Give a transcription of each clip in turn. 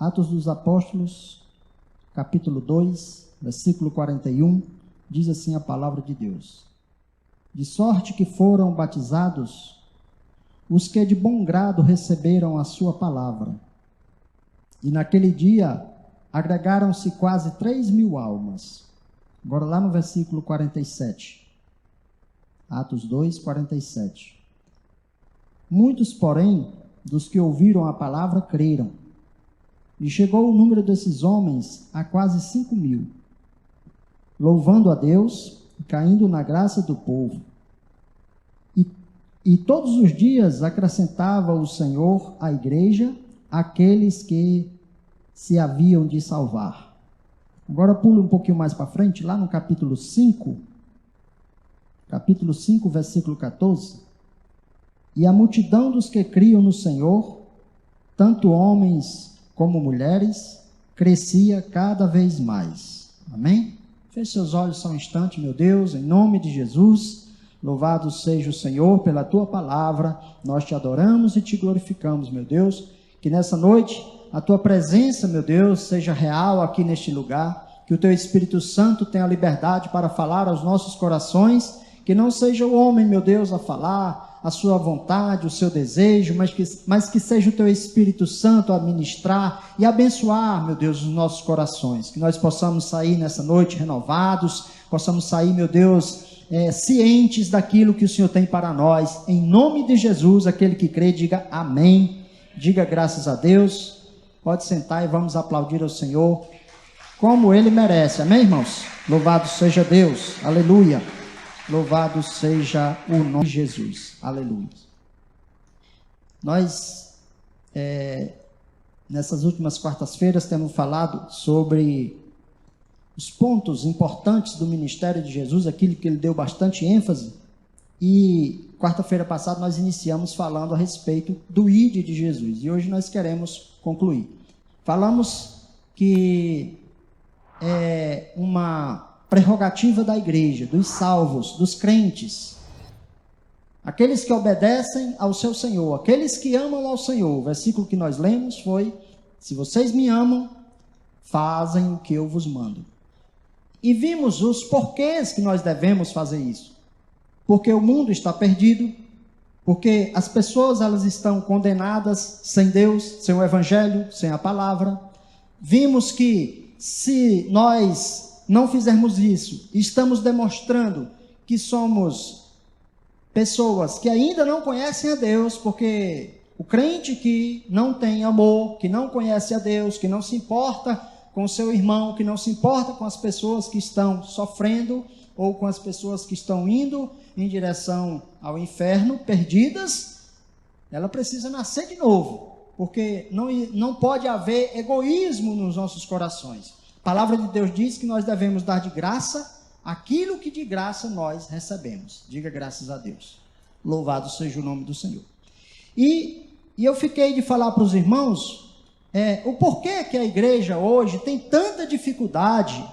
Atos dos Apóstolos, capítulo 2, versículo 41, diz assim a palavra de Deus: de sorte que foram batizados os que de bom grado receberam a sua palavra. E naquele dia agregaram-se quase 3.000 almas. Agora lá no versículo 47. Atos 2, 47. Muitos, porém, dos que ouviram a palavra creram. E chegou o número desses homens a quase 5.000. Louvando a Deus e caindo na graça do povo. E todos os dias acrescentava o Senhor à igreja aqueles que se haviam de salvar. Agora pula um pouquinho mais para frente, lá no capítulo 5, versículo 14. E a multidão dos que criam no Senhor, tanto homens como mulheres, crescia cada vez mais. Amém? Feche seus olhos só um instante, meu Deus, em nome de Jesus. Louvado seja o Senhor pela tua palavra. Nós te adoramos e te glorificamos, meu Deus. Que nessa noite a tua presença, meu Deus, seja real aqui neste lugar. Que o teu Espírito Santo tenha liberdade para falar aos nossos corações. Que não seja o homem, meu Deus, a falar a sua vontade, o seu desejo, mas que seja o teu Espírito Santo a ministrar e abençoar, meu Deus, os nossos corações. Que nós possamos sair nessa noite renovados, possamos sair, meu Deus, cientes daquilo que o Senhor tem para nós. Em nome de Jesus, aquele que crê, diga amém. Diga graças a Deus. Pode sentar e vamos aplaudir ao Senhor como Ele merece. Amém, irmãos? Louvado seja Deus. Aleluia. Louvado seja o nome de Jesus. Aleluia. Nós, nessas últimas quartas-feiras, temos falado sobre os pontos importantes do ministério de Jesus, aquilo que ele deu bastante ênfase. E quarta-feira passada nós iniciamos falando a respeito do ID de Jesus. E hoje nós queremos concluir. Falamos que é uma prerrogativa da igreja, dos salvos, dos crentes, aqueles que obedecem ao seu Senhor, aqueles que amam ao Senhor. O versículo que nós lemos foi: se vocês me amam, fazem o que eu vos mando. E vimos os porquês que nós devemos fazer isso. Porque o mundo está perdido, porque as pessoas elas estão condenadas sem Deus, sem o Evangelho, sem a palavra. Vimos que se nós não fizermos isso, estamos demonstrando que somos pessoas que ainda não conhecem a Deus, porque o crente que não tem amor, que não conhece a Deus, que não se importa com o seu irmão, que não se importa com as pessoas que estão sofrendo, ou com as pessoas que estão indo em direção ao inferno, perdidas, ela precisa nascer de novo, porque não pode haver egoísmo nos nossos corações. A palavra de Deus diz que nós devemos dar de graça aquilo que de graça nós recebemos. Diga graças a Deus. Louvado seja o nome do Senhor. E eu fiquei de falar para os irmãos o porquê que a igreja hoje tem tanta dificuldade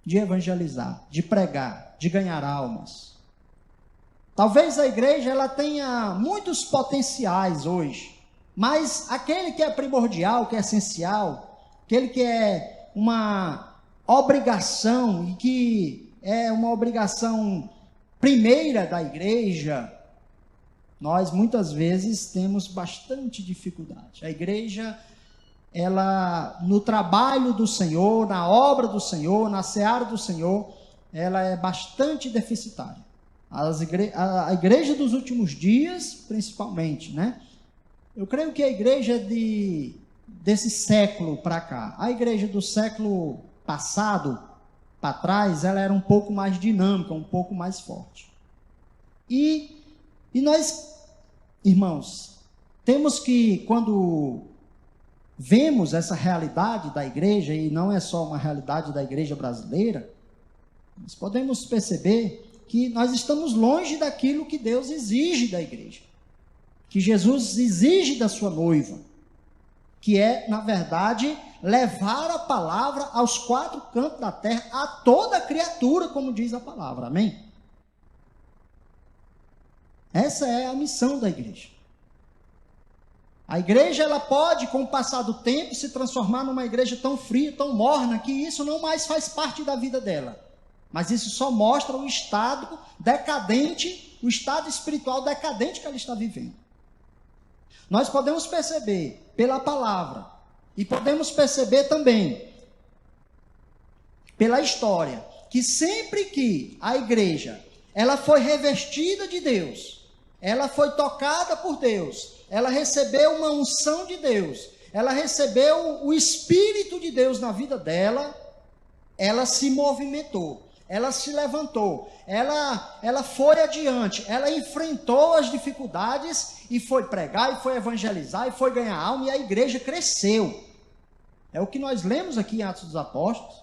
de evangelizar, de pregar, de ganhar almas. Talvez a igreja ela tenha muitos potenciais hoje, mas aquele que é primordial, que é essencial, aquele que é uma obrigação e que é uma obrigação primeira da igreja, nós muitas vezes temos bastante dificuldade. A igreja, ela no trabalho do Senhor, na obra do Senhor, na seara do Senhor, ela é bastante deficitária. A igreja dos últimos dias, principalmente, né? Eu creio que a igreja desse século para cá, a igreja do século passado para trás, ela era um pouco mais dinâmica, um pouco mais forte. E nós, irmãos, temos que, quando vemos essa realidade da igreja, e não é só uma realidade da igreja brasileira, nós podemos perceber que nós estamos longe daquilo que Deus exige da igreja, que Jesus exige da sua noiva, que é, na verdade, levar a palavra aos quatro cantos da terra, a toda criatura, como diz a palavra, amém? Essa é a missão da igreja. A igreja, ela pode, com o passar do tempo, se transformar numa igreja tão fria, tão morna, que isso não mais faz parte da vida dela. Mas isso só mostra o estado decadente, o estado espiritual decadente que ela está vivendo. Nós podemos perceber pela palavra, e podemos perceber também pela história, que sempre que a igreja, ela foi revestida de Deus, ela foi tocada por Deus, ela recebeu uma unção de Deus, ela recebeu o Espírito de Deus na vida dela, ela se movimentou, ela se levantou, ela foi adiante, ela enfrentou as dificuldades e foi pregar, e foi evangelizar, e foi ganhar alma, e a igreja cresceu. É o que nós lemos aqui em Atos dos Apóstolos,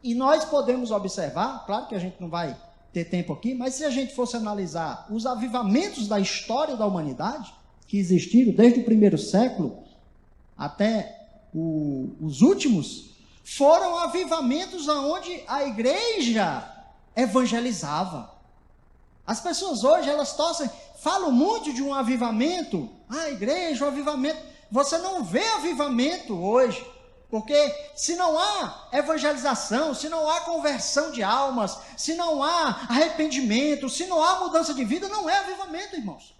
e nós podemos observar, claro que a gente não vai ter tempo aqui, mas se a gente fosse analisar os avivamentos da história da humanidade, que existiram desde o primeiro século até os últimos, foram avivamentos onde a igreja evangelizava. As pessoas hoje, elas falam muito de um avivamento, igreja, um avivamento. Você não vê avivamento hoje, porque se não há evangelização, se não há conversão de almas, se não há arrependimento, se não há mudança de vida, não é avivamento, irmãos.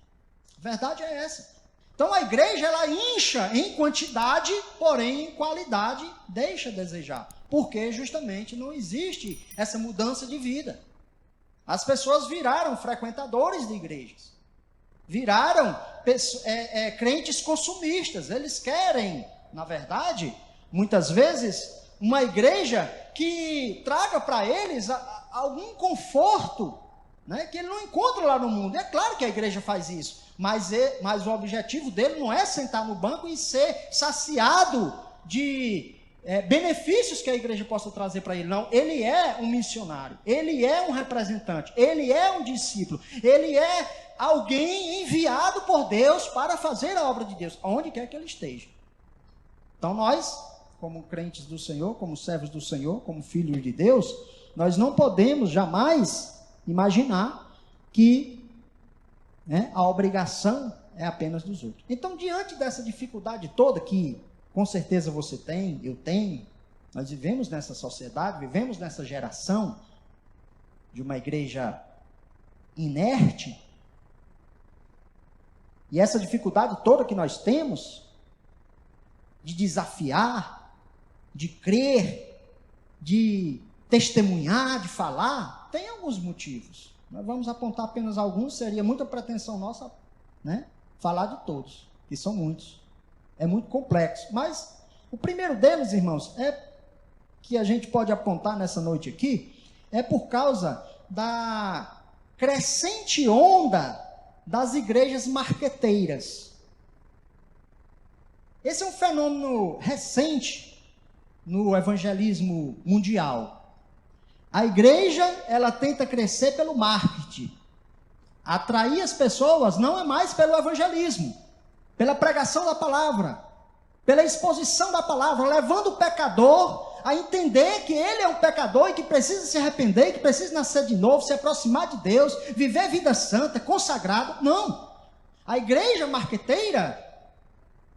A verdade é essa. Então a igreja, ela incha em quantidade, porém em qualidade deixa a desejar. Porque justamente não existe essa mudança de vida. As pessoas viraram frequentadores de igrejas. Viraram crentes consumistas. Eles querem, na verdade, muitas vezes, uma igreja que traga para eles algum conforto, né, que ele não encontra lá no mundo. É claro que a igreja faz isso, mas o objetivo dele não é sentar no banco e ser saciado de benefícios que a igreja possa trazer para ele. Não, ele é um missionário, ele é um representante, ele é um discípulo, ele é alguém enviado por Deus para fazer a obra de Deus, onde quer que ele esteja. Então nós, como crentes do Senhor, como servos do Senhor, como filhos de Deus, nós não podemos jamais imaginar que a obrigação é apenas dos outros. Então, diante dessa dificuldade toda que com certeza você tem, eu tenho, nós vivemos nessa sociedade, vivemos nessa geração de uma igreja inerte, e essa dificuldade toda que nós temos de desafiar, de crer, de testemunhar, de falar, tem alguns motivos. Nós vamos apontar apenas alguns, seria muita pretensão nossa, falar de todos, que são muitos. É muito complexo. Mas o primeiro deles, irmãos, que a gente pode apontar nessa noite aqui, é por causa da crescente onda das igrejas marqueteiras. Esse é um fenômeno recente no evangelismo mundial. A igreja, ela tenta crescer pelo marketing. Atrair as pessoas não é mais pelo evangelismo, pela pregação da palavra, pela exposição da palavra, levando o pecador a entender que ele é um pecador e que precisa se arrepender, que precisa nascer de novo, se aproximar de Deus, viver vida santa, consagrada. Não. A igreja marqueteira,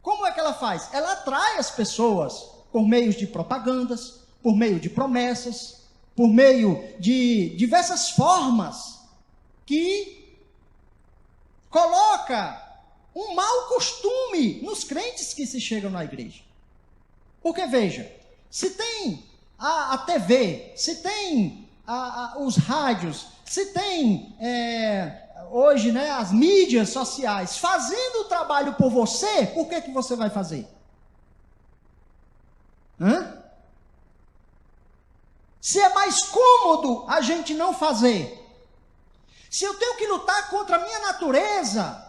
como é que ela faz? Ela atrai as pessoas por meio de propagandas, por meio de promessas, por meio de diversas formas que coloca um mau costume nos crentes que se chegam na igreja. Porque veja, se tem a TV, se tem os rádios, se tem hoje as mídias sociais fazendo o trabalho por você, por que você vai fazer? Se é mais cômodo a gente não fazer, se eu tenho que lutar contra a minha natureza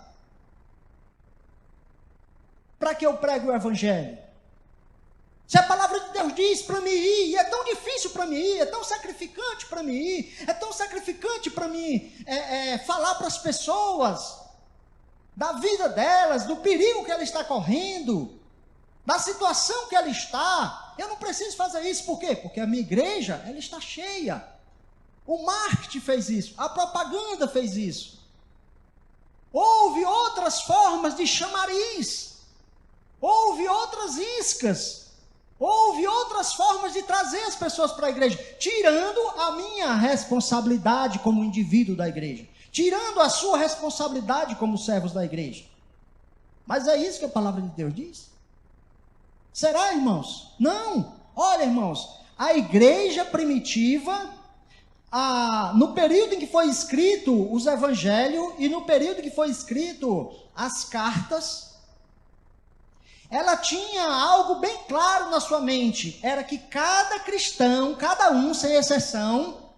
para que eu pregue o evangelho, se a palavra de Deus diz para mim ir, e é tão difícil para mim ir, é tão sacrificante para mim ir, é tão sacrificante para mim falar para as pessoas da vida delas, do perigo que ela está correndo, da situação que ela está, eu não preciso fazer isso. Por quê? Porque a minha igreja, ela está cheia. O marketing fez isso, a propaganda fez isso. Houve outras formas de chamariz, houve outras iscas, houve outras formas de trazer as pessoas para a igreja, tirando a minha responsabilidade como indivíduo da igreja, tirando a sua responsabilidade como servos da igreja. Mas é isso que a palavra de Deus diz? Será, irmãos? Não. Olha, irmãos, a igreja primitiva, no período em que foi escrito os evangelhos e no período em que foi escrito as cartas, ela tinha algo bem claro na sua mente, era que cada cristão, cada um sem exceção,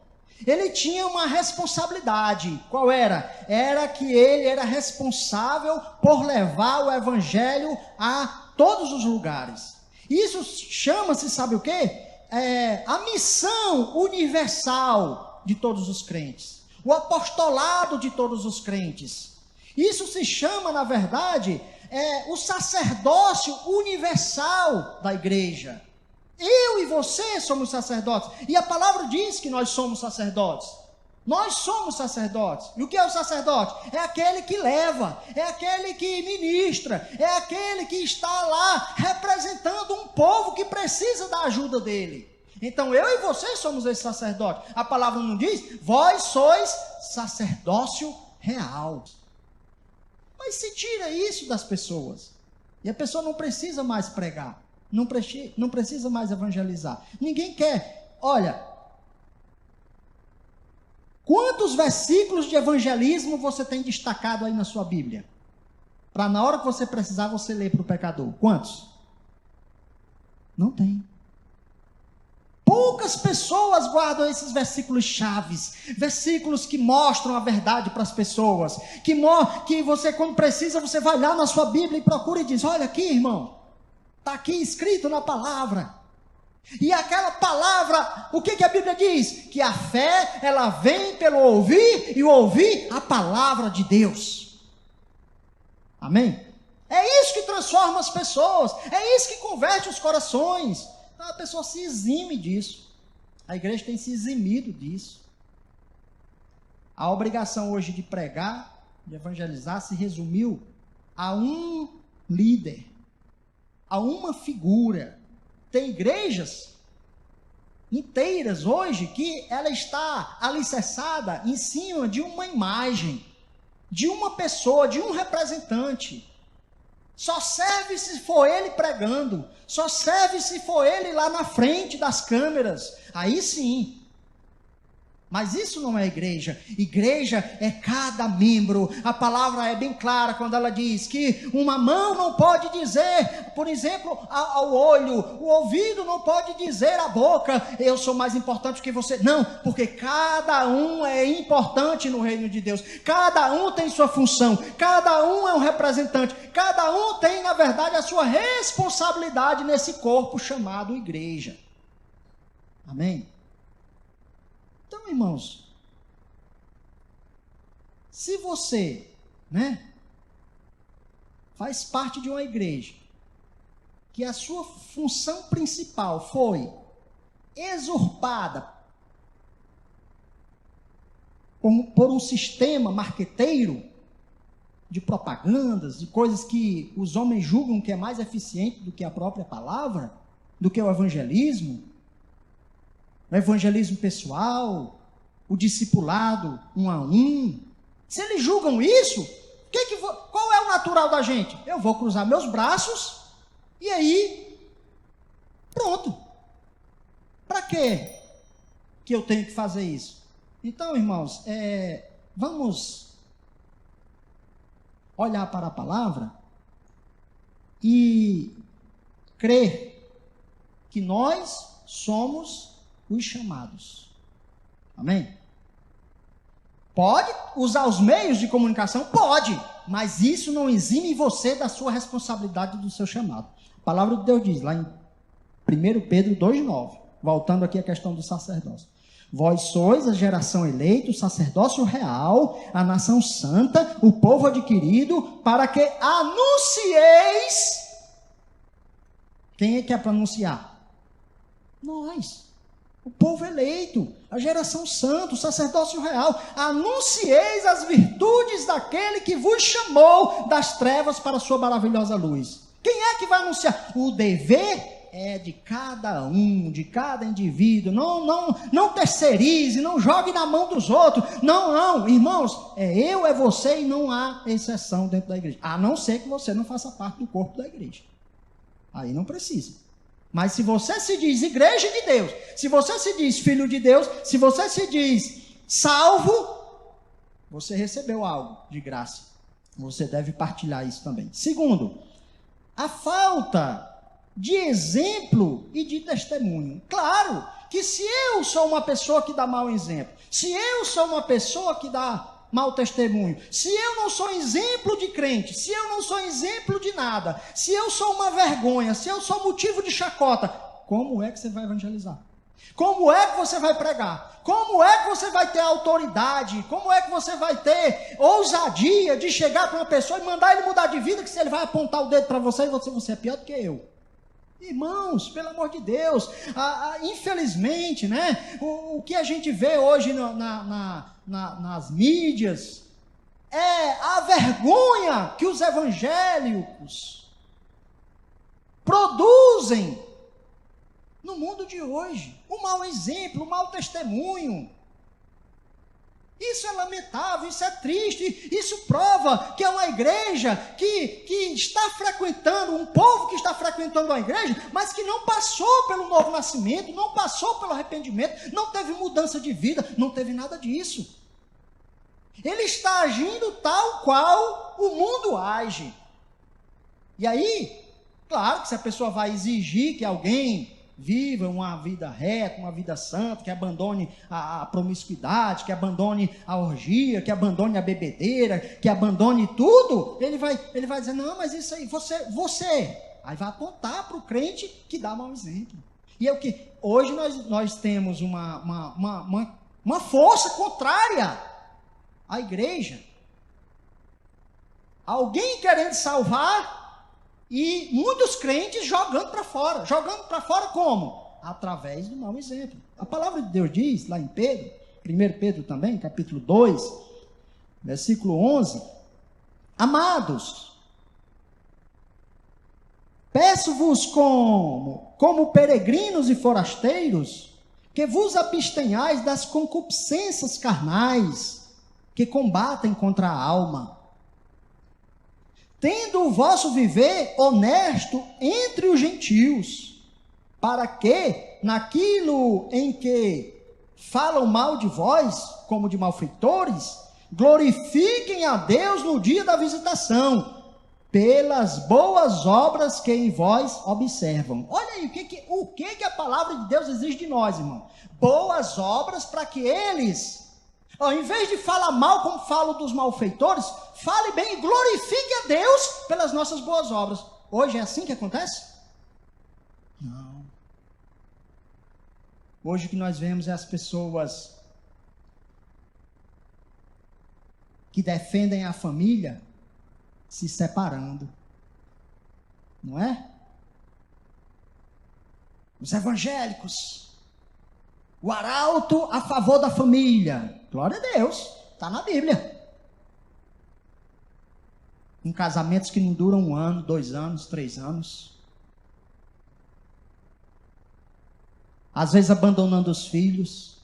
ele tinha uma responsabilidade. Qual era? Era que ele era responsável por levar o evangelho a todos os lugares. Isso chama-se, sabe o quê? A missão universal de todos os crentes, o apostolado de todos os crentes. Isso se chama, na verdade, o sacerdócio universal da igreja. Eu e você somos sacerdotes, e a palavra diz que nós somos sacerdotes. Nós somos sacerdotes. E o que é o sacerdote? É aquele que leva, é aquele que ministra, é aquele que está lá representando um povo que precisa da ajuda dele. Então eu e você somos esse sacerdote. A palavra não diz, vós sois sacerdócio real. Mas se tira isso das pessoas, e a pessoa não precisa mais pregar, não precisa mais evangelizar. Ninguém quer. Olha, quantos versículos de evangelismo você tem destacado aí na sua Bíblia? Para na hora que você precisar, você ler para o pecador. Quantos? Não tem. Poucas pessoas guardam esses versículos chaves, versículos que mostram a verdade para as pessoas, que você, quando precisa, você vai lá na sua Bíblia e procura e diz, olha aqui, irmão, está aqui escrito na palavra. E aquela palavra, o que a Bíblia diz? Que a fé, ela vem pelo ouvir, e o ouvir a palavra de Deus. Amém? É isso que transforma as pessoas, é isso que converte os corações. A pessoa se exime disso. A igreja tem se eximido disso. A obrigação hoje de pregar, de evangelizar, se resumiu a um líder, a uma figura. Tem igrejas inteiras hoje que ela está alicerçada em cima de uma imagem, de uma pessoa, de um representante. Só serve se for ele pregando, só serve se for ele lá na frente das câmeras, aí sim. Mas isso não é igreja. Igreja é cada membro. A palavra é bem clara quando ela diz que uma mão não pode dizer, por exemplo, ao olho, o ouvido não pode dizer à boca, eu sou mais importante que você. Não, porque cada um é importante no reino de Deus. Cada um tem sua função, cada um é um representante, cada um tem, na verdade, a sua responsabilidade nesse corpo chamado igreja. Amém? Então, irmãos, se você, faz parte de uma igreja que a sua função principal foi usurpada por um sistema marqueteiro de propagandas, de coisas que os homens julgam que é mais eficiente do que a própria palavra, do que o evangelismo pessoal, o discipulado 1 a 1. Se eles julgam isso, qual é o natural da gente? Eu vou cruzar meus braços e aí, pronto. Para quê que eu tenho que fazer isso? Então, irmãos, vamos olhar para a palavra e crer que nós somos os chamados. Amém? Pode usar os meios de comunicação? Pode, mas isso não exime você da sua responsabilidade do seu chamado. A palavra de Deus diz lá em 1 Pedro 2,9, voltando aqui à questão do sacerdócio. Vós sois a geração eleita, o sacerdócio real, a nação santa, o povo adquirido, para que anuncieis. Quem é que é para anunciar? Nós. O povo eleito, a geração santa, o sacerdócio real, anuncieis as virtudes daquele que vos chamou das trevas para a sua maravilhosa luz. Quem é que vai anunciar? O dever é de cada um, de cada indivíduo. Não terceirize, não jogue na mão dos outros. Não, irmãos, é eu, é você e não há exceção dentro da igreja. A não ser que você não faça parte do corpo da igreja. Aí não precisa. Mas se você se diz igreja de Deus, se você se diz filho de Deus, se você se diz salvo, você recebeu algo de graça. Você deve partilhar isso também. Segundo, a falta de exemplo e de testemunho. Claro que se eu sou uma pessoa que dá mau exemplo, se eu sou uma pessoa que dá mau testemunho, se eu não sou exemplo de crente, se eu não sou exemplo de nada, se eu sou uma vergonha, se eu sou motivo de chacota, como é que você vai evangelizar? Como é que você vai pregar? Como é que você vai ter autoridade? Como é que você vai ter ousadia de chegar para uma pessoa e mandar ele mudar de vida, que se ele vai apontar o dedo para você e você é pior do que eu? Irmãos, pelo amor de Deus, infelizmente, né, o que a gente vê hoje nas mídias é a vergonha que os evangélicos produzem no mundo de hoje. Um mau exemplo, um mau testemunho. Isso é lamentável, isso é triste, isso prova que é uma igreja que está frequentando, um povo que está frequentando a igreja, mas que não passou pelo novo nascimento, não passou pelo arrependimento, não teve mudança de vida, não teve nada disso. Ele está agindo tal qual o mundo age. E aí, claro que se a pessoa vai exigir que alguém viva uma vida reta, uma vida santa, que abandone a promiscuidade, que abandone a orgia, que abandone a bebedeira, que abandone tudo, ele vai dizer, não, mas isso aí, você, aí vai apontar para o crente que dá mau exemplo. E é o que? Hoje nós temos uma força contrária à igreja. Alguém querendo salvar e muitos crentes jogando para fora. Jogando para fora como? Através do mau exemplo. A palavra de Deus diz, lá em Pedro, 1 Pedro também, capítulo 2, versículo 11, amados, peço-vos como peregrinos e forasteiros, que vos abstenhais das concupiscências carnais, que combatem contra a alma, tendo o vosso viver honesto entre os gentios, para que, naquilo em que falam mal de vós, como de malfeitores, glorifiquem a Deus no dia da visitação, pelas boas obras que em vós observam. Olha aí, o que a palavra de Deus exige de nós, irmão? Boas obras para que eles, em vez de falar mal como falam dos malfeitores, fale bem e glorifique a Deus pelas nossas boas obras. Hoje é assim que acontece? Não. Hoje o que nós vemos é as pessoas que defendem a família se separando. Não é? Os evangélicos, o arauto a favor da família. Glória a Deus, está na Bíblia. Em casamentos que não duram 1 ano, 2 anos, 3 anos. Às vezes abandonando os filhos.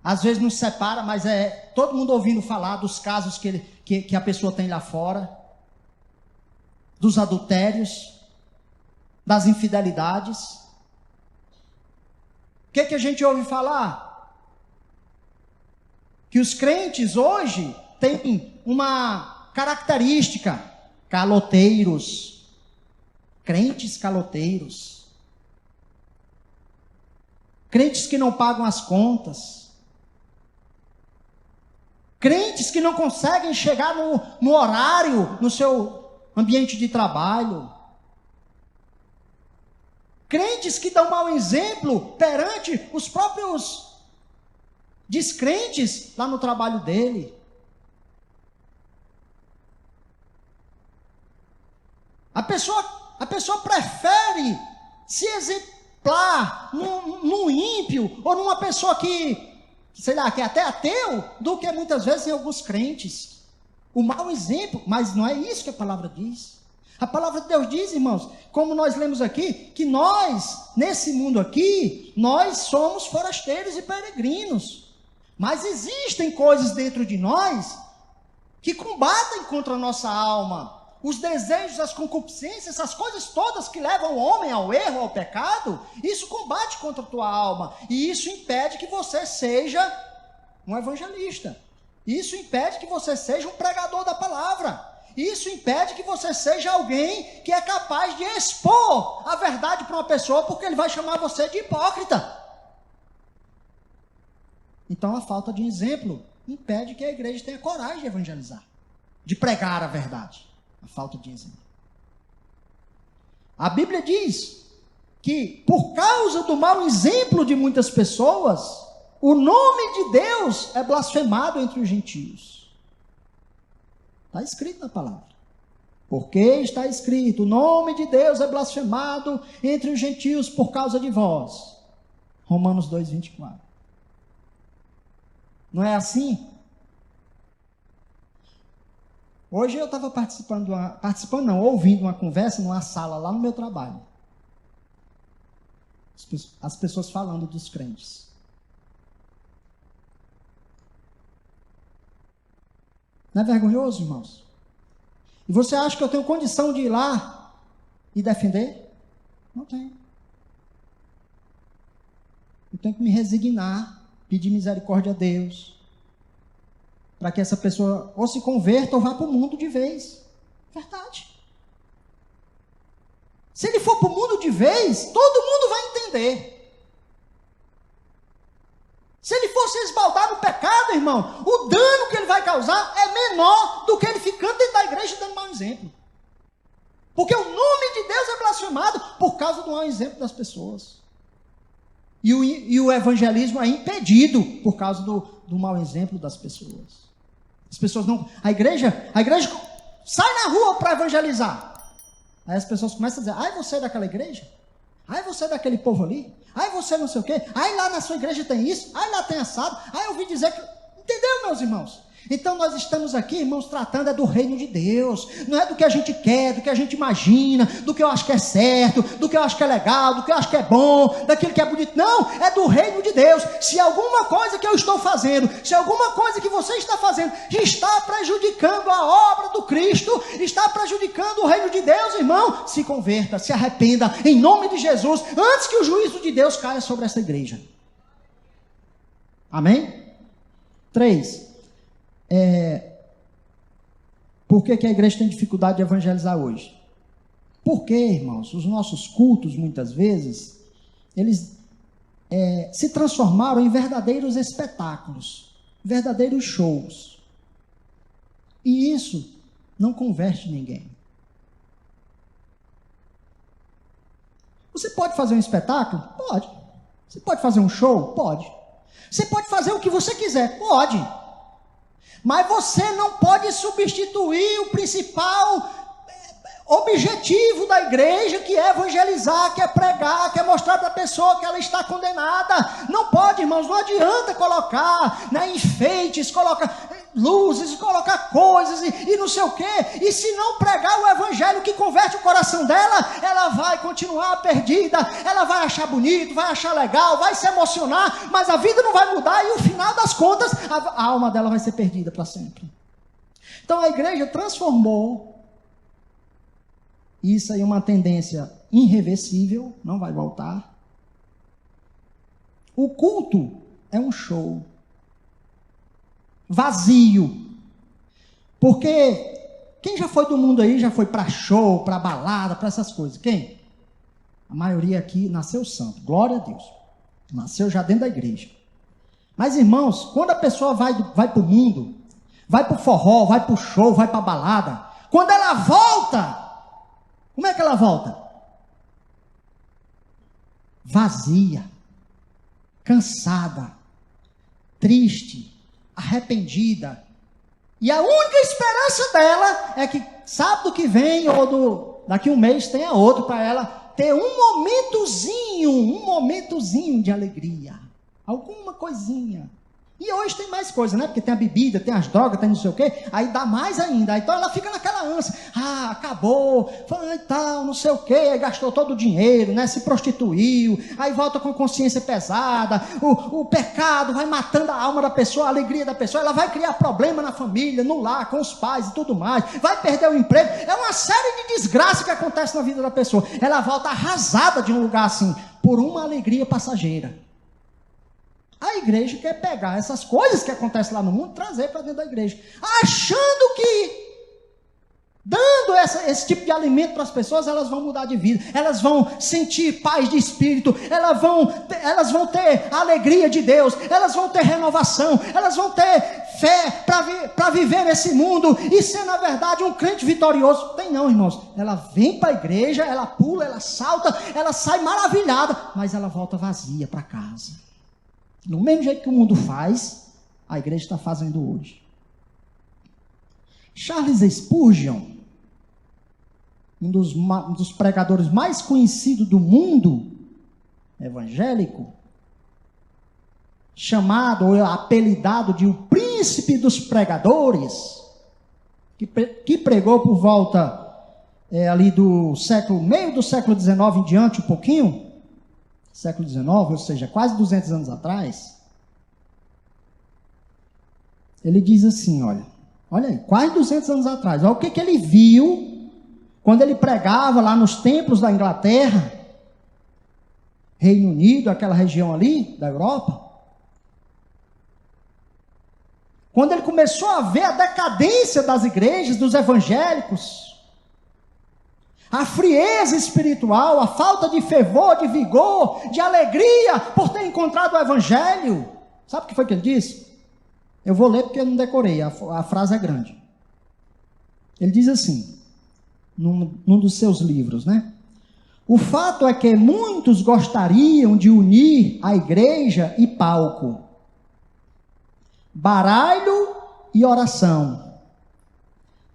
Às vezes não separa, mas é todo mundo ouvindo falar dos casos que a pessoa tem lá fora. Dos adultérios. Das infidelidades. O que a gente ouve falar? Que os crentes hoje têm uma característica, caloteiros, crentes caloteiros, crentes que não pagam as contas, crentes que não conseguem chegar no horário, no seu ambiente de trabalho, crentes que dão mau exemplo perante os próprios descrentes lá no trabalho dele. A pessoa prefere se exemplar num ímpio ou numa pessoa que, sei lá, que é até ateu, do que muitas vezes em alguns crentes. O mau exemplo, mas não é isso que a palavra diz. A palavra de Deus diz, irmãos, como nós lemos aqui, que nós, nesse mundo aqui, nós somos forasteiros e peregrinos. Mas existem coisas dentro de nós que combatem contra a nossa alma. Os desejos, as concupiscências, essas coisas todas que levam o homem ao erro, ao pecado, isso combate contra a tua alma. E isso impede que você seja um evangelista. Isso impede que você seja um pregador da palavra. Isso impede que você seja alguém que é capaz de expor a verdade para uma pessoa, porque ele vai chamar você de hipócrita. Então a falta de exemplo impede que a igreja tenha coragem de evangelizar, de pregar a verdade. A falta de exemplo. A Bíblia diz que por causa do mau exemplo de muitas pessoas, o nome de Deus é blasfemado entre os gentios. Está escrito na palavra. Porque está escrito, o nome de Deus é blasfemado entre os gentios por causa de vós. Romanos 2:24. Não é assim? Hoje eu estava ouvindo uma conversa numa sala lá no meu trabalho. As pessoas falando dos crentes. Não é vergonhoso, irmãos? E você acha que eu tenho condição de ir lá e defender? Não tenho. Eu tenho que me resignar, pedir misericórdia a Deus, para que essa pessoa ou se converta ou vá para o mundo de vez. Verdade. Se ele for para o mundo de vez, todo mundo vai entender. Se ele for se esbaldar no pecado, irmão, o dano que ele vai causar é menor do que ele ficando dentro da igreja dando mau exemplo. Porque o nome de Deus é blasfemado por causa do mau exemplo das pessoas. E o evangelismo é impedido por causa do mau exemplo das pessoas. As pessoas não... A igreja sai na rua para evangelizar. Aí as pessoas começam a dizer, ai, você é daquela igreja? Ai, você é daquele povo ali? Ai, você não sei o quê? Ai, lá na sua igreja tem isso? Ai, lá tem assado? Ai, eu ouvi dizer que... Entendeu, meus irmãos? Então nós estamos aqui, irmãos, tratando do reino de Deus. Não é do que a gente quer, do que a gente imagina, do que eu acho que é certo, do que eu acho que é legal, do que eu acho que é bom, daquilo que é bonito. Não, é do reino de Deus. Se alguma coisa que eu estou fazendo, se alguma coisa que você está fazendo está prejudicando a obra do Cristo, está prejudicando o reino de Deus, irmão, se converta, se arrependa, em nome de Jesus, antes que o juízo de Deus caia sobre essa igreja. Amém? 3. Por que a igreja tem dificuldade de evangelizar hoje? Porque, irmãos, os nossos cultos, muitas vezes, eles se transformaram em verdadeiros espetáculos, verdadeiros shows. E isso não converte ninguém. Você pode fazer um espetáculo? Pode. Você pode fazer um show? Pode. Você pode fazer o que você quiser? Pode. Mas você não pode substituir o principal objetivo da igreja, que é evangelizar, que é pregar, que é mostrar para a pessoa que ela está condenada. Não pode, irmãos, não adianta colocar enfeites, colocar luzes, colocar coisas e não sei o quê. E se não pregar o evangelho que converte o coração dela, ela vai continuar perdida, ela vai achar bonito, vai achar legal, vai se emocionar, mas a vida não vai mudar e no final das contas a alma dela vai ser perdida para sempre. Então a igreja transformou isso aí, uma tendência irreversível, não vai voltar. O culto é um show vazio. Porque quem já foi do mundo aí, já foi para show, para balada, para essas coisas? Quem? A maioria aqui nasceu santo, glória a Deus. Nasceu já dentro da igreja. Mas, irmãos, quando a pessoa vai para o mundo, vai para o forró, vai para o show, vai para a balada, quando ela volta, como é que ela volta? Vazia, cansada, triste, arrependida. E a única esperança dela é que sábado que vem ou daqui um mês tenha outro para ela ter um momentozinho de alegria. Alguma coisinha. E hoje tem mais coisa, né? Porque tem a bebida, tem as drogas, tem não sei o quê. Aí dá mais ainda. Então ela fica naquela ânsia. Ah, acabou. Foi tal, não sei o quê. Aí gastou todo o dinheiro, né? Se prostituiu. Aí volta com consciência pesada. O pecado vai matando a alma da pessoa, a alegria da pessoa. Ela vai criar problema na família, no lar, com os pais e tudo mais. Vai perder o emprego. É uma série de desgraças que acontece na vida da pessoa. Ela volta arrasada de um lugar assim, por uma alegria passageira. A igreja quer pegar essas coisas que acontecem lá no mundo e trazer para dentro da igreja, achando que dando esse tipo de alimento para as pessoas, elas vão mudar de vida, elas vão sentir paz de espírito, elas vão ter a alegria de Deus, elas vão ter renovação, elas vão ter fé para viver nesse mundo e ser na verdade um crente vitorioso. Tem não, irmãos. Ela vem para a igreja, ela pula, ela salta, ela sai maravilhada, mas ela volta vazia para casa. Do mesmo jeito que o mundo faz, a igreja está fazendo hoje. Charles Spurgeon, um dos pregadores mais conhecidos do mundo evangélico, chamado ou apelidado de o príncipe dos pregadores, que pregou por volta ali do século, meio do século XIX em diante, um pouquinho, século XIX, ou seja, quase 200 anos atrás, ele diz assim, olha aí, quase 200 anos atrás, olha o que ele viu quando ele pregava lá nos templos da Inglaterra, Reino Unido, aquela região ali da Europa. Quando ele começou a ver a decadência das igrejas, dos evangélicos, a frieza espiritual, a falta de fervor, de vigor, de alegria por ter encontrado o evangelho. Sabe o que foi que ele disse? Eu vou ler porque eu não decorei, a frase é grande. Ele diz assim, num dos seus livros, né? O fato é que muitos gostariam de unir a igreja e palco, baralho e oração,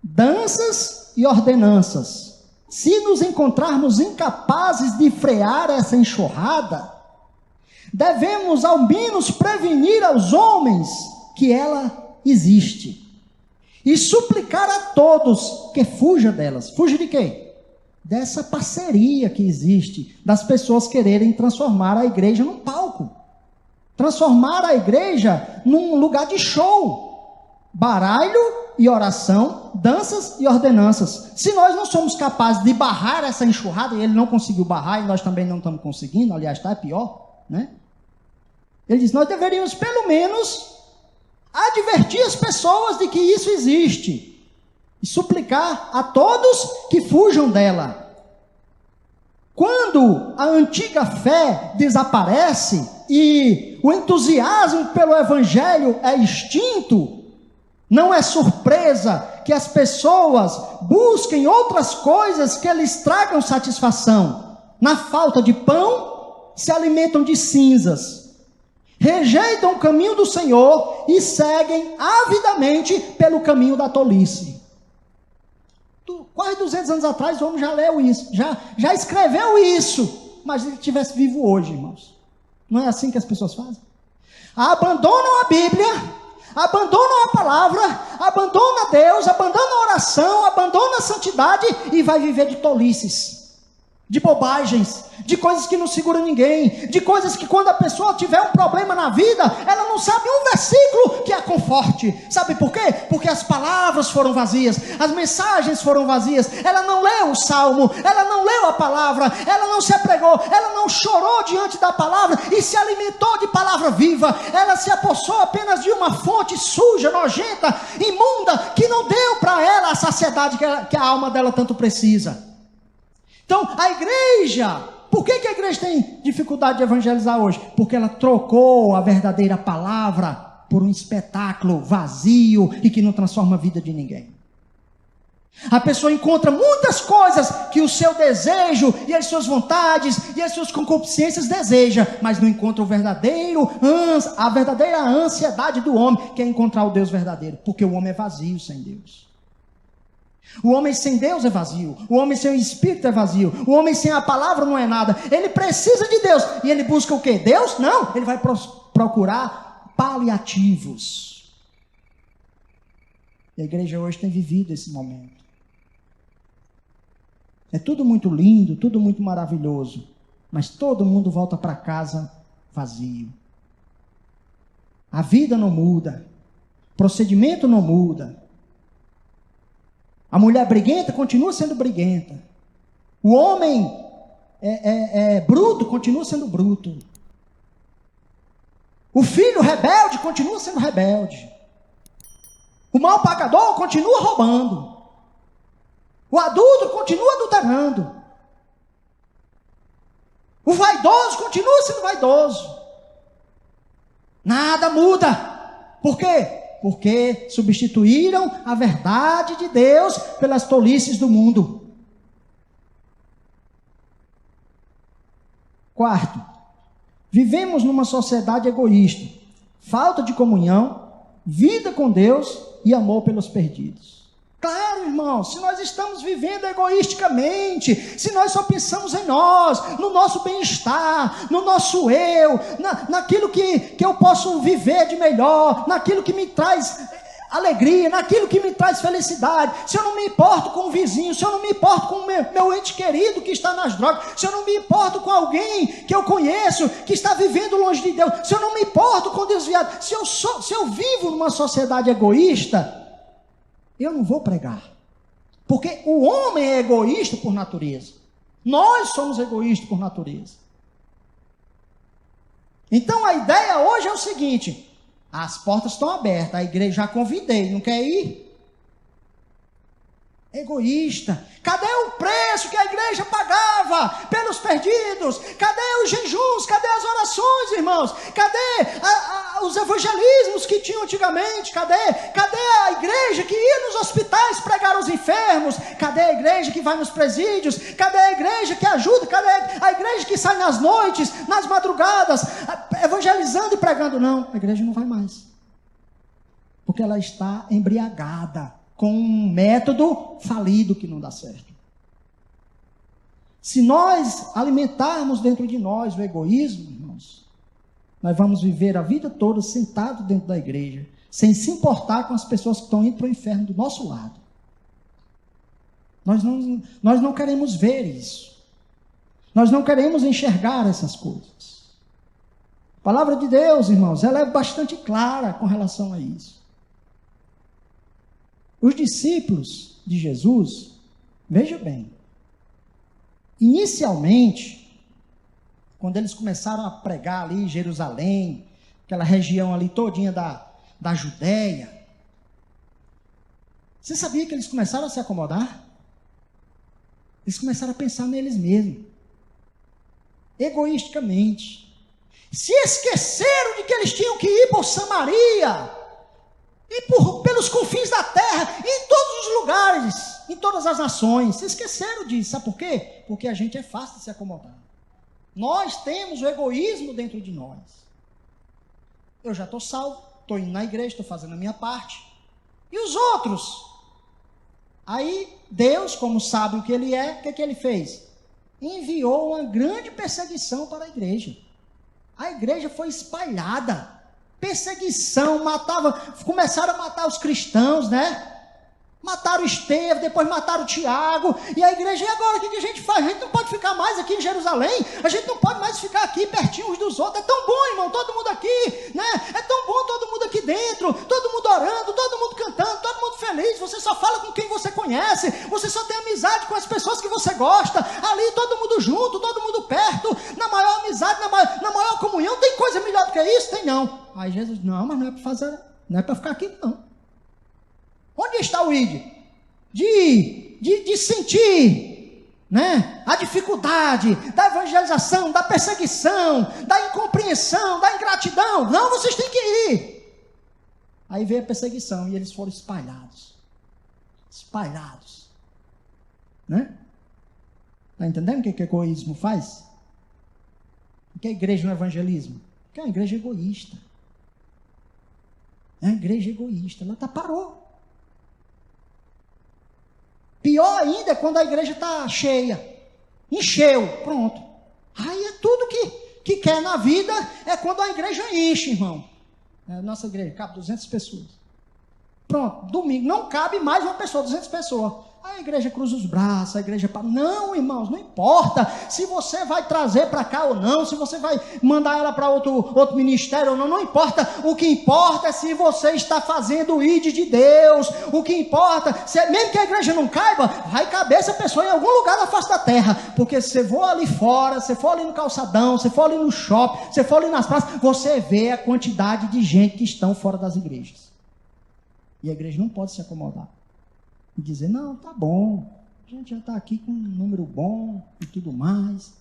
danças e ordenanças. Se nos encontrarmos incapazes de frear essa enxurrada, devemos ao menos prevenir aos homens que ela existe e suplicar a todos que fuja delas. Fuja de quê? Dessa parceria que existe, das pessoas quererem transformar a igreja num palco, transformar a igreja num lugar de show, baralho e oração, danças e ordenanças. Se nós não somos capazes de barrar essa enxurrada, e ele não conseguiu barrar, e nós também não estamos conseguindo, aliás, está pior, né? Ele diz, nós deveríamos pelo menos advertir as pessoas de que isso existe, e suplicar a todos que fujam dela. Quando a antiga fé desaparece, e o entusiasmo pelo evangelho é extinto, não é surpresa que as pessoas busquem outras coisas que lhes tragam satisfação. Na falta de pão, se alimentam de cinzas. Rejeitam o caminho do Senhor e seguem avidamente pelo caminho da tolice. Quase 200 anos atrás o homem já leu isso, já escreveu isso. Mas se ele estivesse vivo hoje, irmãos, não é assim que as pessoas fazem? Abandonam a Bíblia, abandonam a palavra, abandona Deus, abandona a oração, abandona a santidade e vai viver de tolices, de bobagens, de coisas que não seguram ninguém, de coisas que quando a pessoa tiver um problema na vida, ela não sabe um versículo que a conforte. Sabe por quê? Porque as palavras foram vazias, as mensagens foram vazias, ela não leu o salmo, ela não leu a palavra, ela não se apregou, ela não chorou diante da palavra e se alimentou de palavra viva, ela se apossou apenas de uma fonte suja, nojenta, imunda, que não deu para ela a saciedade que a alma dela tanto precisa. Então, a igreja, por que a igreja tem dificuldade de evangelizar hoje? Porque ela trocou a verdadeira palavra por um espetáculo vazio e que não transforma a vida de ninguém. A pessoa encontra muitas coisas que o seu desejo e as suas vontades e as suas concupiscências deseja, mas não encontra a verdadeira ansiedade do homem, que é encontrar o Deus verdadeiro, porque o homem é vazio sem Deus. O homem sem Deus é vazio, o homem sem o Espírito é vazio, o homem sem a palavra não é nada. Ele precisa de Deus, e ele busca o quê? Deus? Não, ele vai procurar paliativos. E a igreja hoje tem vivido esse momento. É tudo muito lindo, tudo muito maravilhoso, mas todo mundo volta para casa vazio. A vida não muda, o procedimento não muda. A mulher briguenta continua sendo briguenta. O homem bruto continua sendo bruto. O filho rebelde continua sendo rebelde. O mal pagador continua roubando. O adulto continua adulterando. O vaidoso continua sendo vaidoso. Nada muda. Por quê? Porque substituíram a verdade de Deus pelas tolices do mundo. Quarto, vivemos numa sociedade egoísta, falta de comunhão, vida com Deus e amor pelos perdidos. Claro, irmãos, se nós estamos vivendo egoisticamente, se nós só pensamos em nós, no nosso bem-estar, no nosso eu, naquilo que eu posso viver de melhor, naquilo que me traz alegria, naquilo que me traz felicidade, se eu não me importo com o vizinho, se eu não me importo com o meu ente querido que está nas drogas, se eu não me importo com alguém que eu conheço, que está vivendo longe de Deus, se eu não me importo com o desviado, se eu vivo numa sociedade egoísta, eu não vou pregar. Porque o homem é egoísta por natureza. Nós somos egoístas por natureza. Então a ideia hoje é o seguinte: as portas estão abertas, a igreja já convidei, não quer ir? Egoísta. Cadê o preço que a igreja pagava pelos perdidos? Cadê os jejuns? Cadê as orações, irmãos? Cadê os evangelismos que tinham antigamente? Cadê a igreja que ia nos hospitais pregar aos enfermos? Cadê a igreja que vai nos presídios? Cadê a igreja que ajuda? Cadê a igreja que sai nas noites, nas madrugadas, evangelizando e pregando? Não, a igreja não vai mais. Porque ela está embriagada com um método falido que não dá certo. Se nós alimentarmos dentro de nós o egoísmo, irmãos, nós vamos viver a vida toda sentado dentro da igreja, sem se importar com as pessoas que estão indo para o inferno do nosso lado. Nós não queremos ver isso. Nós não queremos enxergar essas coisas. A palavra de Deus, irmãos, ela é bastante clara com relação a isso. Os discípulos de Jesus, veja bem, inicialmente, quando eles começaram a pregar ali em Jerusalém, aquela região ali todinha da Judéia, você sabia que eles começaram a se acomodar? Eles começaram a pensar neles mesmos, egoisticamente. Se esqueceram de que eles tinham que ir por Samaria, e pelos confins da terra, em todos os lugares, em todas as nações. Se esqueceram disso, sabe por quê? Porque a gente é fácil de se acomodar. Nós temos o egoísmo dentro de nós. Eu já estou salvo, estou indo na igreja, estou fazendo a minha parte. E os outros? Aí Deus, como sabe o que Ele é, o que Ele fez? Enviou uma grande perseguição para a igreja. A igreja foi espalhada. Perseguição, começaram a matar os cristãos, né? Mataram Estevão, depois mataram Tiago, e a igreja, e agora o que a gente faz? A gente não pode ficar mais aqui em Jerusalém, a gente não pode mais ficar aqui pertinho uns dos outros. É tão bom, irmão, todo mundo aqui, né? É tão bom todo mundo aqui dentro, todo mundo orando, todo mundo cantando, todo mundo feliz. Você só fala com quem você conhece, você só tem amizade com as pessoas que você gosta, ali todo mundo junto, todo mundo perto, na maior amizade, na maior comunhão. Tem coisa melhor do que isso? Tem não. Aí Jesus, não, mas não é para fazer, não é para ficar aqui não. Onde está o id? De sentir, né, a dificuldade da evangelização, da perseguição, da incompreensão, da ingratidão. Não, vocês têm que ir. Aí veio a perseguição e eles foram espalhados. Né? Está entendendo o que o egoísmo faz? O que é a igreja no evangelismo? Porque é uma igreja egoísta. É uma igreja egoísta. Ela parou. Pior ainda é quando a igreja está cheia. Encheu, pronto. Aí é tudo que quer na vida, é quando a igreja enche, irmão. Nossa igreja cabe 200 pessoas. Pronto, domingo não cabe mais uma pessoa, 200 pessoas. A igreja cruza os braços, a igreja... Não, irmãos, não importa se você vai trazer para cá ou não, se você vai mandar ela para outro ministério ou não, não importa. O que importa é se você está fazendo o ID de Deus. O que importa, mesmo que a igreja não caiba, vai caber essa pessoa em algum lugar na face da terra. Porque se você for ali fora, se for ali no calçadão, se for ali no shopping, se for ali nas praças, você vê a quantidade de gente que estão fora das igrejas. E a igreja não pode se acomodar e dizer, não, tá bom, a gente já está aqui com um número bom e tudo mais.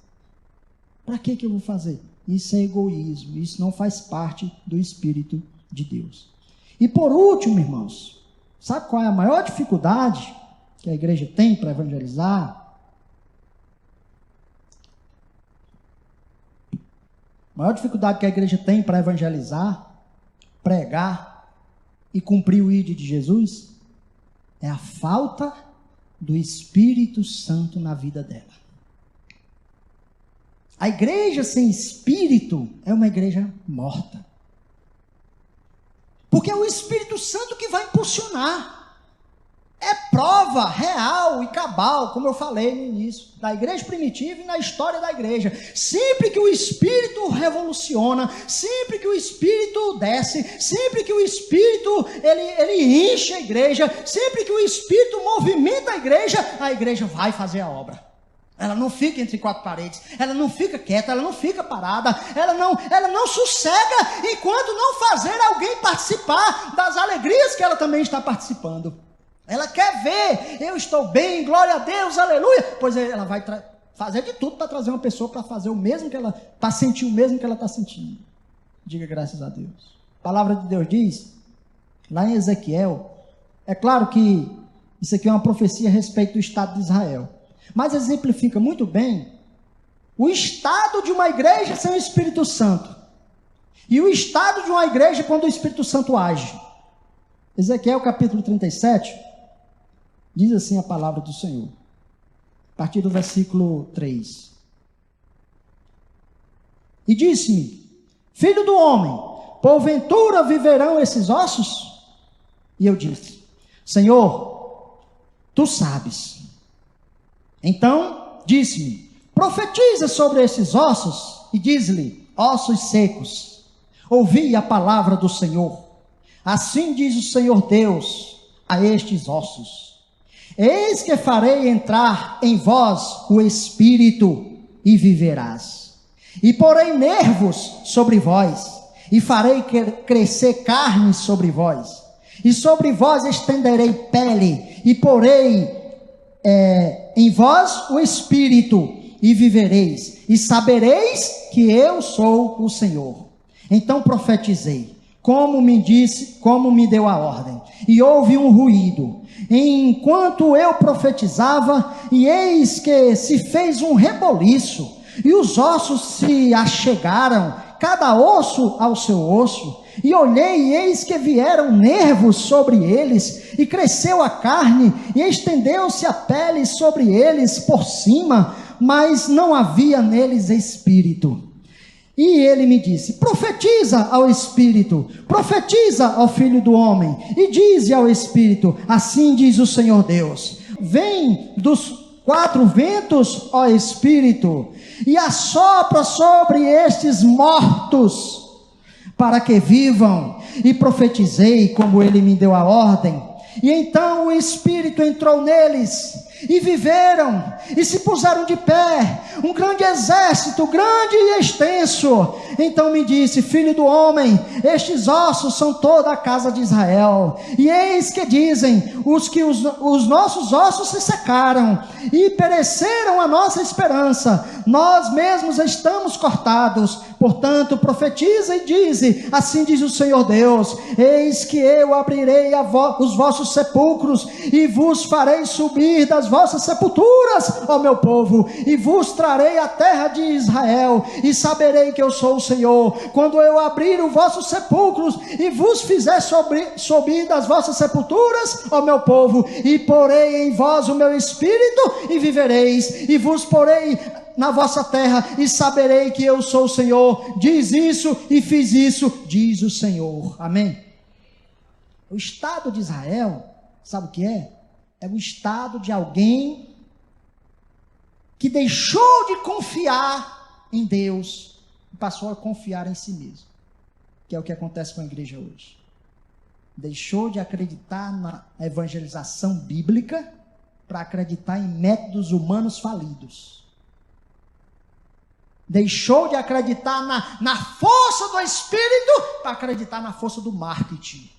Para que eu vou fazer? Isso é egoísmo, isso não faz parte do Espírito de Deus. E por último, irmãos, sabe qual é a maior dificuldade que a igreja tem para evangelizar? A maior dificuldade que a igreja tem para evangelizar, pregar e cumprir o ID de Jesus é a falta do Espírito Santo na vida dela. A igreja sem Espírito é uma igreja morta. Porque é o Espírito Santo que vai impulsionar. É prova real e cabal, como eu falei no início, da igreja primitiva e na história da igreja. Sempre que o Espírito revoluciona, sempre que o Espírito desce, sempre que o Espírito ele enche a igreja, sempre que o Espírito movimenta a igreja vai fazer a obra. Ela não fica entre quatro paredes, ela não fica quieta, ela não fica parada, ela não sossega enquanto não fazer alguém participar das alegrias que ela também está participando. Ela quer ver, eu estou bem, glória a Deus, aleluia. Pois ela vai fazer de tudo para trazer uma pessoa para fazer o mesmo que ela, para sentir o mesmo que ela está sentindo. Diga graças a Deus. A palavra de Deus diz, lá em Ezequiel, é claro que isso aqui é uma profecia a respeito do Estado de Israel, mas exemplifica muito bem o estado de uma igreja sem o Espírito Santo e o estado de uma igreja quando o Espírito Santo age. Ezequiel capítulo 37, diz assim a palavra do Senhor, a partir do versículo 3. E disse-me, filho do homem, porventura viverão esses ossos? E eu disse, Senhor, tu sabes. Então disse-me, profetiza sobre esses ossos e diz-lhe, ossos secos, ouvi a palavra do Senhor. Assim diz o Senhor Deus a estes ossos, eis que farei entrar em vós o Espírito e viverás, e porei nervos sobre vós, e farei crescer carne sobre vós, e sobre vós estenderei pele, e porei em vós o Espírito, e vivereis, e sabereis que eu sou o Senhor. Então profetizei, como me disse, como me deu a ordem, e houve um ruído, enquanto eu profetizava, e eis que se fez um reboliço, e os ossos se achegaram, cada osso ao seu osso, e olhei, e eis que vieram nervos sobre eles, e cresceu a carne, e estendeu-se a pele sobre eles por cima, mas não havia neles espírito. E ele me disse, profetiza ao Espírito, profetiza ao Filho do Homem, e dize ao Espírito, assim diz o Senhor Deus, vem dos quatro ventos, ó Espírito, e assopra sobre estes mortos, para que vivam. E profetizei como ele me deu a ordem, e então o Espírito entrou neles, e viveram, e se puseram de pé, um grande exército, grande e extenso. Então me disse, filho do homem, estes ossos são toda a casa de Israel, e eis que dizem, os nossos ossos se secaram, e pereceram a nossa esperança, nós mesmos estamos cortados. Portanto profetiza e dize, assim diz o Senhor Deus, eis que eu abrirei os vossos sepulcros, e vos farei subir das vossas sepulturas, ó meu povo, e vos trarei a terra de Israel, e saberei que eu sou o Senhor, quando eu abrir os vossos sepulcros, e vos fizer subir das vossas sepulturas, ó meu povo, e porei em vós o meu espírito, e vivereis, e vos porei na vossa terra, e saberei que eu sou o Senhor. Diz isso e fiz isso, diz o Senhor. Amém? O estado de Israel, sabe o que é? É o estado de alguém que deixou de confiar em Deus e passou a confiar em si mesmo, que é o que acontece com a igreja hoje. Deixou de acreditar na evangelização bíblica para acreditar em métodos humanos falidos. Deixou de acreditar na força do Espírito para acreditar na força do marketing,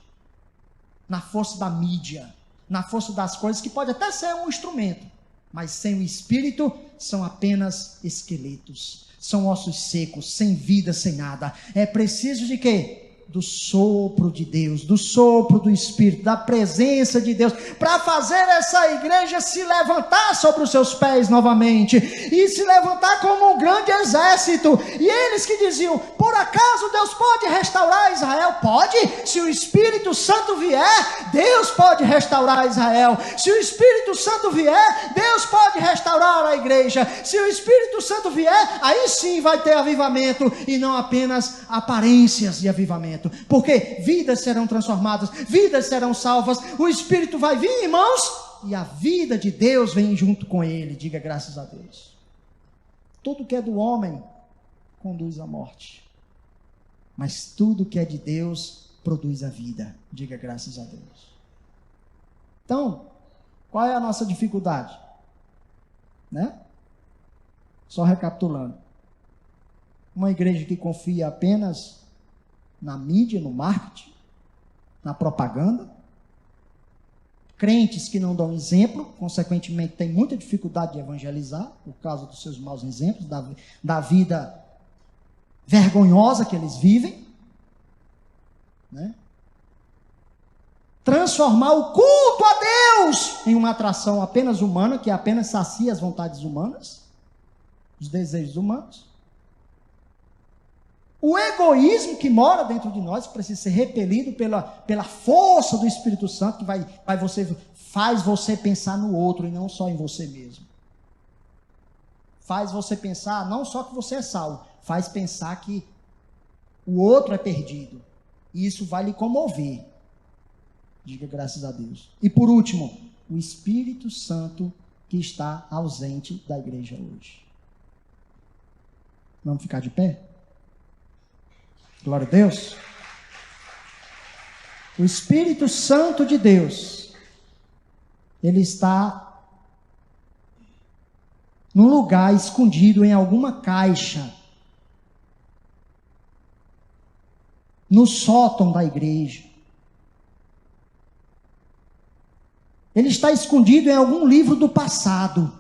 na força da mídia, na força das coisas que pode até ser um instrumento, mas sem o Espírito são apenas esqueletos, são ossos secos, sem vida, sem nada. É preciso de quê? Do sopro de Deus, do sopro do Espírito, da presença de Deus, para fazer essa igreja se levantar sobre os seus pés novamente, e se levantar como um grande exército. E eles que diziam, por acaso Deus pode restaurar Israel? Pode, se o Espírito Santo vier, Deus pode restaurar Israel. Se o Espírito Santo vier, Deus pode restaurar a igreja. Se o Espírito Santo vier, aí sim vai ter avivamento, e não apenas aparências de avivamento. Porque vidas serão transformadas, vidas serão salvas, o Espírito vai vir, irmãos, e a vida de Deus vem junto com ele. Diga graças a Deus. Tudo que é do homem conduz à morte, mas tudo que é de Deus produz a vida. Diga graças a Deus. Então, qual é a nossa dificuldade? Né? Só recapitulando. Uma igreja que confia apenas na mídia, no marketing, na propaganda. Crentes que não dão exemplo, consequentemente têm muita dificuldade de evangelizar, por causa dos seus maus exemplos, da vida vergonhosa que eles vivem. Né? Transformar o culto a Deus em uma atração apenas humana, que apenas sacia as vontades humanas, os desejos humanos. O egoísmo que mora dentro de nós precisa ser repelido pela força do Espírito Santo, que faz você pensar no outro e não só em você mesmo. Faz você pensar não só que você é salvo, faz pensar que o outro é perdido. E isso vai lhe comover. Diga graças a Deus. E por último, o Espírito Santo que está ausente da igreja hoje. Vamos ficar de pé? Glória a Deus. O Espírito Santo de Deus, ele está num lugar escondido em alguma caixa, no sótão da igreja. Ele está escondido em algum livro do passado.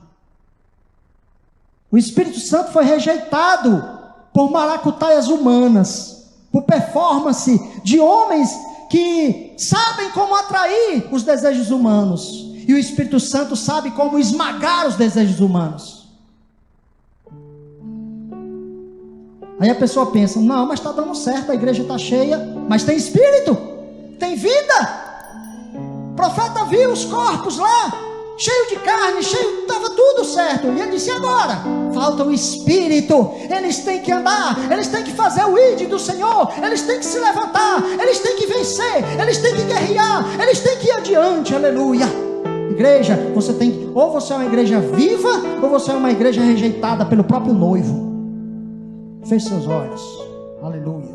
O Espírito Santo foi rejeitado por maracutaias humanas, por performance de homens que sabem como atrair os desejos humanos, e o Espírito Santo sabe como esmagar os desejos humanos. Aí a pessoa pensa, não, mas está dando certo, a igreja está cheia, mas tem espírito, tem vida. O profeta viu os corpos lá, cheio de carne, estava tudo certo, e ele disse, agora? Falta o Espírito. Eles têm que andar, eles têm que fazer o ID do Senhor, eles têm que se levantar, eles têm que vencer, eles têm que guerrear, eles têm que ir adiante, aleluia. Igreja, ou você é uma igreja viva, ou você é uma igreja rejeitada pelo próprio noivo. Feche seus olhos, aleluia.